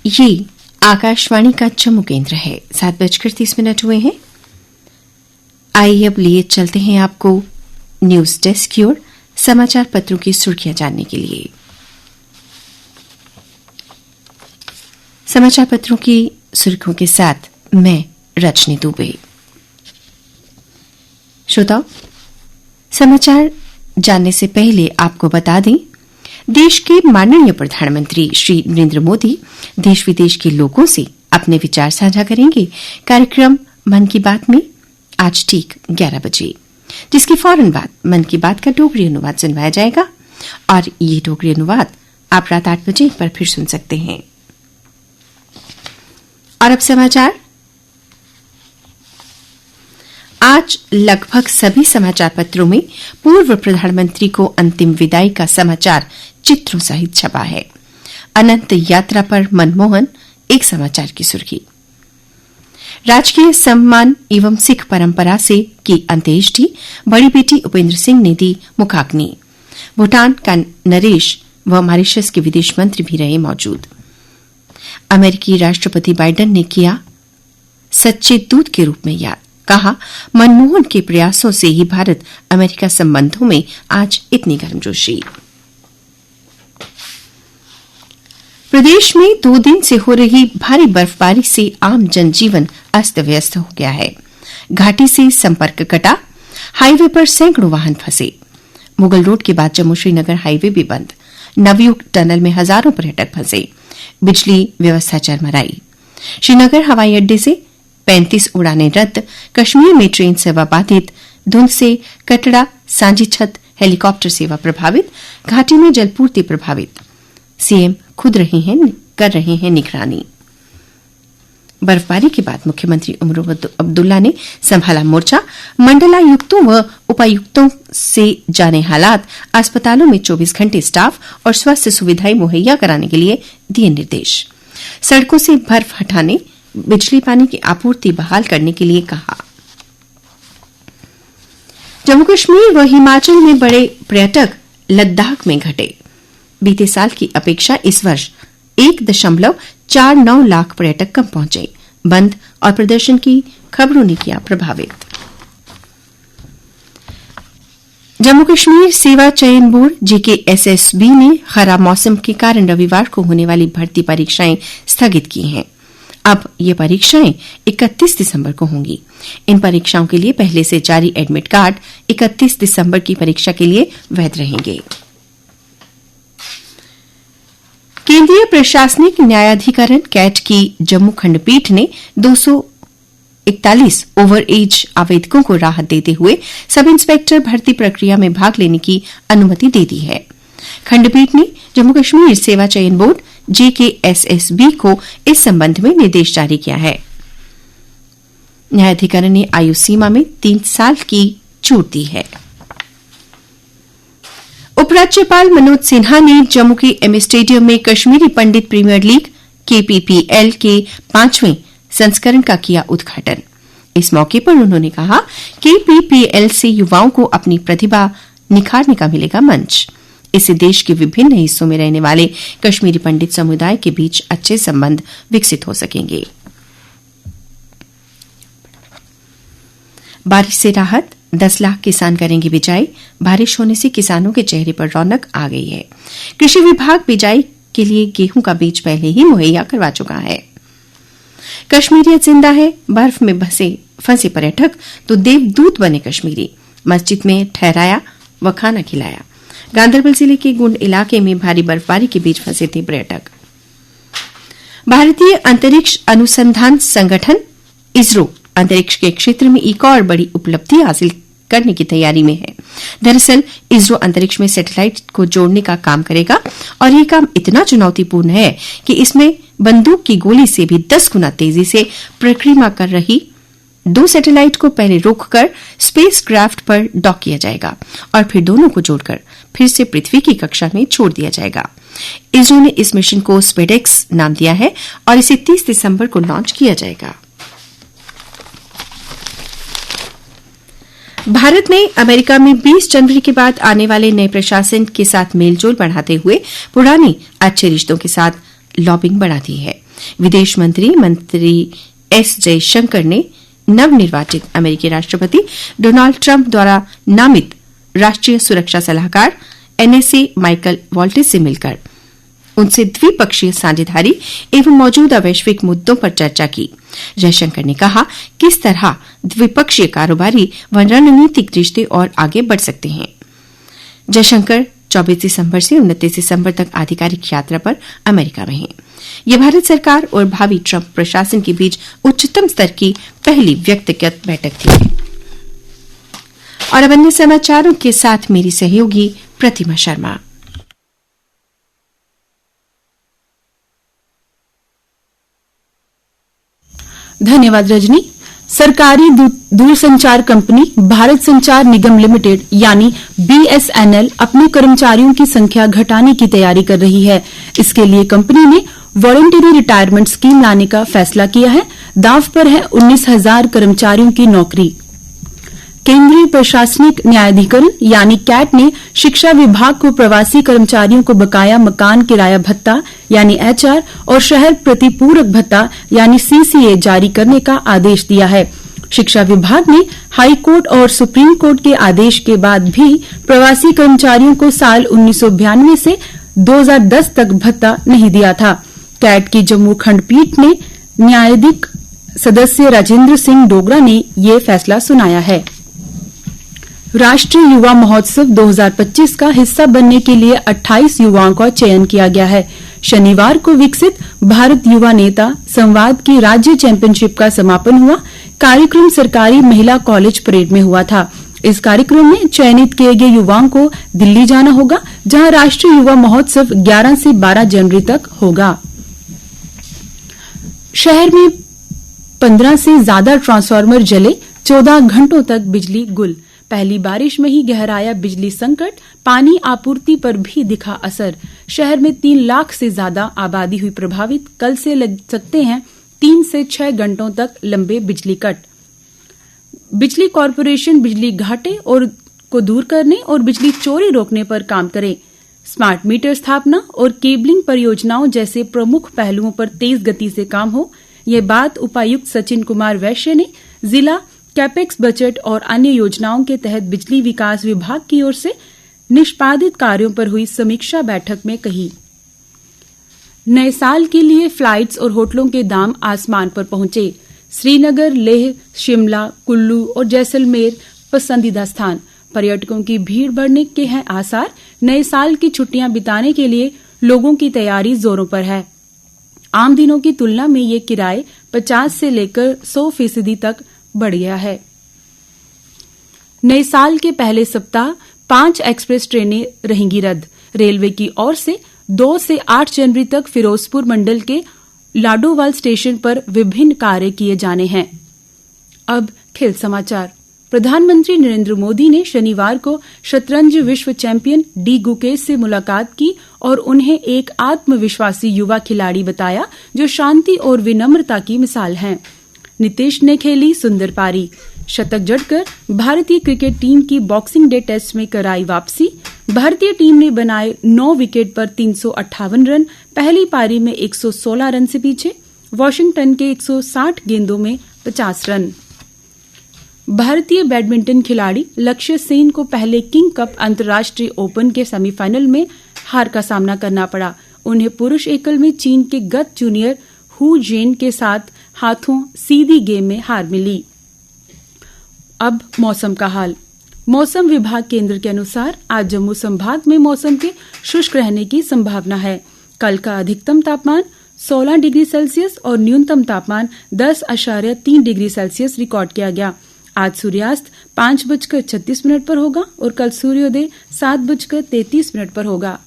ये आकाशवाणी का जम्मू केंद्र है। 7:30 हुए हैं। आइए अब लिए चलते हैं आपको न्यूज डेस्क की ओर समाचार पत्रों की सुर्खियां जानने के लिए। समाचार पत्रों की सुर्खियों के साथ मैं रजनी दुबे। श्रोताओं, समाचार जानने से पहले आपको बता दें, देश के माननीय प्रधानमंत्री श्री नरेंद्र मोदी देश विदेश के लोगों से अपने विचार साझा करेंगे कार्यक्रम मन की बात में आज ठीक 11 बजे, जिसके फौरन बाद मन की बात का डोगरी अनुवाद सुनवाया जाएगा और ये डोगरी अनुवाद आप रात 8 बजे एक बार फिर सुन सकते हैं। और अब समाचार। आज लगभग सभी समाचार पत्रों में पूर्व प्रधानमंत्री को अंतिम विदाई का समाचार चित्रों सहित छपा है। अनंत यात्रा पर मनमोहन एक समाचार की सुर्खी। राजकीय सम्मान एवं सिख परंपरा से की अंत्येष्टि, बड़ी बेटी उपेंद्र सिंह ने दी मुखाग्नि। भूटान का नरेश व मॉरिशस के विदेश मंत्री भी रहे मौजूद। अमेरिकी राष्ट्रपति बाइडेन ने किया सच्चे दूत के रूप में याद, कहा मनमोहन के प्रयासों से ही भारत अमेरिका संबंधों में आज इतनी गर्मजोशी। प्रदेश में 2 दिन से हो रही भारी बर्फबारी से आम जनजीवन अस्त व्यस्त हो गया है। घाटी से संपर्क कटा, हाईवे पर सैकड़ों वाहन फंसे। मुगल रोड के बाद जम्मू श्रीनगर हाईवे भी बंद। नवयुग टनल में हजारों पर्यटक फंसे। बिजली व्यवस्था चरमराई। श्रीनगर हवाई अड्डे से 35 उड़ानें रद्द। कश्मीर में ट्रेन सेवा बाधित। धुंध से कटड़ा सांझी छत हेलीकॉप्टर सेवा प्रभावित। घाटी में जलपूर्ति प्रभावित। सीएम खुद कर रहे हैं निगरानी। बर्फबारी के बाद मुख्यमंत्री उमर अब्दुल्ला ने संभाला मोर्चा। मंडलायुक्तों व उपायुक्तों से जाने हालात। अस्पतालों में 24 घंटे स्टाफ और स्वास्थ्य सुविधाएं मुहैया कराने के लिए दिए निर्देश। सड़कों से बर्फ हटाने, बिजली पानी की आपूर्ति बहाल करने के लिए कहा। जम्मू कश्मीर व हिमाचल में बड़े पर्यटक लद्दाख में घटे। बीते साल की अपेक्षा इस वर्ष 1.49 लाख पर्यटक कम पहुंचे। बंद और प्रदर्शन की खबरों ने किया प्रभावित। जम्मू कश्मीर सेवा चयन बोर्ड JKSSB ने खराब मौसम के कारण रविवार को होने वाली भर्ती परीक्षाएं स्थगित की हैं। अब ये परीक्षाएं 31 दिसंबर को होंगी। इन परीक्षाओं के लिए पहले से जारी एडमिट कार्ड 31 दिसंबर की परीक्षा के लिए वैध रहेंगे। केंद्रीय प्रशासनिक न्यायाधिकरण कैट की जम्मू खंडपीठ ने 241 ओवर एज आवेदकों को राहत देते हुए सब इंस्पेक्टर भर्ती प्रक्रिया में भाग लेने की अनुमति दे दी है। खंडपीठ ने जम्मू कश्मीर सेवा चयन बोर्ड JKSSB को इस संबंध में निर्देश जारी किया है। न्यायाधिकरण ने आयु सीमा में 3 साल की छूट दी है। उपराज्यपाल मनोज सिन्हा ने जम्मू के एम स्टेडियम में कश्मीरी पंडित प्रीमियर लीग KPPL के 5वें संस्करण का किया उद्घाटन। इस मौके पर उन्होंने कहा KPPL से युवाओं को अपनी प्रतिभा निखारने का मिलेगा मंच। इससे देश के विभिन्न हिस्सों में रहने वाले कश्मीरी पंडित समुदाय के बीच अच्छे संबंध विकसित हो सकेंगे। बारिश से राहत, 10 लाख किसान करेंगे बिजाई। बारिश होने से किसानों के चेहरे पर रौनक आ गई है। कृषि विभाग बिजाई के लिए गेहूं का बीज पहले ही मुहैया करवा चुका है। कश्मीरियत जिंदा है। बर्फ में फंसे पर्यटक तो देवदूत बने कश्मीरी। मस्जिद में ठहराया व खाना खिलाया। गांधरबल जिले के गुंड इलाके में भारी बर्फबारी के बीच फंसे थे पर्यटक। भारतीय अंतरिक्ष अनुसंधान संगठन इसरो अंतरिक्ष के क्षेत्र में एक और बड़ी उपलब्धि हासिल करने की तैयारी में है। दरअसल इसरो अंतरिक्ष में सैटेलाइट को जोड़ने का काम करेगा और ये काम इतना चुनौतीपूर्ण है कि इसमें बंदूक की गोली से भी 10 गुना तेजी से परिक्रमा कर रही 2 सैटेलाइट को पहले रोककर स्पेसक्राफ्ट पर डॉक किया जाएगा और फिर दोनों को जोड़कर फिर से पृथ्वी की कक्षा में छोड़ दिया जाएगा। इसरो ने इस मिशन को स्पेडेक्स नाम दिया है और इसे 30 दिसंबर को लॉन्च किया जाएगा। भारत ने अमेरिका में 20 जनवरी के बाद आने वाले नए प्रशासन के साथ मेलजोल बढ़ाते हुए पुराने अच्छे रिश्तों के साथ लॉबिंग बढ़ा दी है। विदेश मंत्री एस जयशंकर ने नवनिर्वाचित अमेरिकी राष्ट्रपति डोनाल्ड ट्रंप द्वारा नामित राष्ट्रीय सुरक्षा सलाहकार एनएसए माइकल वॉल्टिस से मिलकर उनसे द्विपक्षीय साझेदारी एवं मौजूदा वैश्विक मुद्दों पर चर्चा की। जयशंकर ने कहा किस तरह द्विपक्षीय कारोबारी व रणनीतिक रिश्ते और आगे बढ़ सकते हैं। जयशंकर 24 दिसंबर से 29 दिसंबर तक आधिकारिक यात्रा पर अमेरिका में हैं। यह भारत सरकार और भावी ट्रंप प्रशासन के बीच उच्चतम स्तर की पहली व्यक्तिगत बैठक थी। और अब अन्य समाचारों के साथ मेरी सहयोगी प्रतिमा शर्मा। धन्यवाद रजनी। सरकारी दूरसंचार कंपनी भारत संचार निगम लिमिटेड यानी बीएसएनएल अपने कर्मचारियों की संख्या घटाने की तैयारी कर रही है। इसके लिए कंपनी ने वॉलंटरी रिटायरमेंट स्कीम लाने का फैसला किया है। दांव पर है 19,000 कर्मचारियों की नौकरी। केंद्रीय प्रशासनिक न्यायाधिकरण यानी कैट ने शिक्षा विभाग को प्रवासी कर्मचारियों को बकाया मकान किराया भत्ता यानी एचआर और शहर प्रतिपूरक भत्ता यानी सीसीए जारी करने का आदेश दिया है। शिक्षा विभाग ने हाई कोर्ट और सुप्रीम कोर्ट के आदेश के बाद भी प्रवासी कर्मचारियों को साल 1992 से 2010 तक भत्ता नहीं दिया था। कैट की जम्मू खंडपीठ ने न्यायाधीश सदस्य राजेंद्र सिंह डोगरा ने ये फैसला सुनाया है। राष्ट्रीय युवा महोत्सव 2025 का हिस्सा बनने के लिए 28 युवाओं का चयन किया गया है। शनिवार को विकसित भारत युवा नेता संवाद की राज्य चैंपियनशिप का समापन हुआ। कार्यक्रम सरकारी महिला कॉलेज परेड में हुआ था। इस कार्यक्रम में चयनित किए गए युवाओं को दिल्ली जाना होगा, जहां राष्ट्रीय युवा महोत्सव 11 से 12 जनवरी तक होगा। शहर में 15 से ज्यादा ट्रांसफार्मर जले, 14 घंटों तक बिजली गुल। पहली बारिश में ही गहराया बिजली संकट, पानी आपूर्ति पर भी दिखा असर। शहर में 3 लाख से ज्यादा आबादी हुई प्रभावित। कल से लग सकते हैं 3 से 6 घंटों तक लंबे बिजली कट। बिजली कॉरपोरेशन बिजली घाटे को दूर करने और बिजली चोरी रोकने पर काम करे। स्मार्ट मीटर स्थापना और केबलिंग परियोजनाओं जैसे प्रमुख पहलुओं पर तेज गति से काम हो। ये बात उपायुक्त सचिन कुमार वैश्य ने जिला कैपेक्स बजट और अन्य योजनाओं के तहत बिजली विकास विभाग की ओर से निष्पादित कार्यों पर हुई समीक्षा बैठक में कही। नए साल के लिए फ्लाइट्स और होटलों के दाम आसमान पर पहुंचे। श्रीनगर, लेह, शिमला, कुल्लू और जैसलमेर पसंदीदा स्थान। पर्यटकों की भीड़ बढ़ने के हैं आसार। नए साल की छुट्टियां बिताने के लिए लोगों की तैयारी जोरों पर है। आम दिनों की तुलना में ये किराए 50 से लेकर 100% तक बढ़ गया है। नए साल के पहले सप्ताह 5 एक्सप्रेस ट्रेनें रहेंगी रद्द। रेलवे की ओर से 2 से 8 जनवरी तक फिरोजपुर मंडल के लाडोवाल स्टेशन पर विभिन्न कार्य किए जाने हैं। अब खेल समाचार। प्रधानमंत्री नरेंद्र मोदी ने शनिवार को शतरंज विश्व चैंपियन डी गुकेश से मुलाकात की और उन्हें एक आत्मविश्वासी युवा खिलाड़ी बताया जो शांति और विनम्रता की मिसाल हैं। नीतीश ने खेली सुंदर पारी। शतक जड़कर भारतीय क्रिकेट टीम की बॉक्सिंग डे टेस्ट में कराई वापसी। भारतीय टीम ने बनाए 9 विकेट पर 358 रन। पहली पारी में 116 रन से पीछे, वॉशिंगटन के 160 गेंदों में 50 रन। भारतीय बैडमिंटन खिलाड़ी लक्ष्य सेन को पहले किंग कप अंतर्राष्ट्रीय ओपन के सेमीफाइनल में हार का सामना करना पड़ा। उन्हें पुरुष एकल में चीन के गत जूनियर हु जेन के साथ हाथों सीधी गेम में हार मिली। अब मौसम का हाल। मौसम विभाग केंद्र के अनुसार आज जम्मू संभाग में मौसम के शुष्क रहने की संभावना है। कल का अधिकतम तापमान 16 डिग्री सेल्सियस और न्यूनतम तापमान 10.3 डिग्री सेल्सियस रिकॉर्ड किया गया। आज सूर्यास्त 5:36 पर होगा और कल सूर्योदय 7:33 पर होगा।